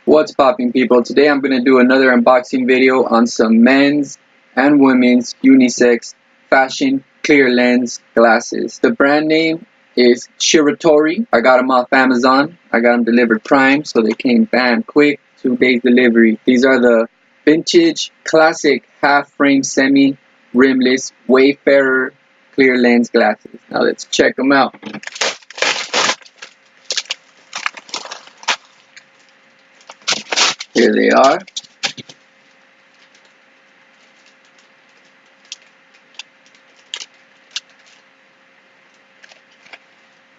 What's popping, people? Today I'm going to do another unboxing video on some men's and women's unisex fashion clear lens glasses. The brand name is Shiratori. I got them off Amazon. I got them delivered Prime, so they came bam quick, 2 days delivery. These are the vintage classic half frame semi rimless Wayfarer clear lens glasses. Now let's check them out. Here they are.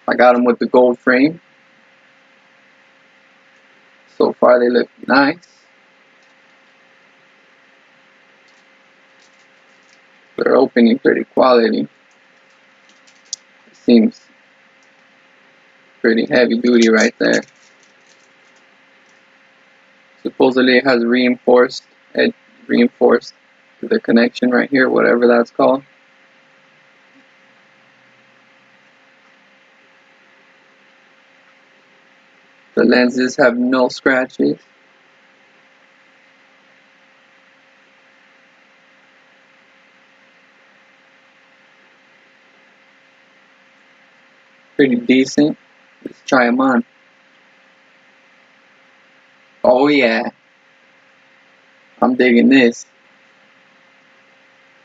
I got them with the gold frame. So far they look nice. They're opening pretty quality. Seems pretty heavy duty right there. Supposedly it has reinforced the connection right here, whatever that's called. The lenses have no scratches. Pretty decent. Let's try them on. Oh yeah, I'm digging this.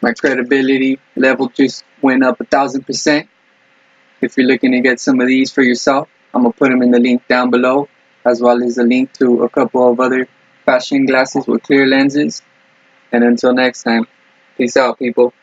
My credibility level just went up 1,000%. If you're looking to get some of these for yourself, I'm going to put them in the link down below, as well as a link to a couple of other fashion glasses with clear lenses. And until next time, peace out, people.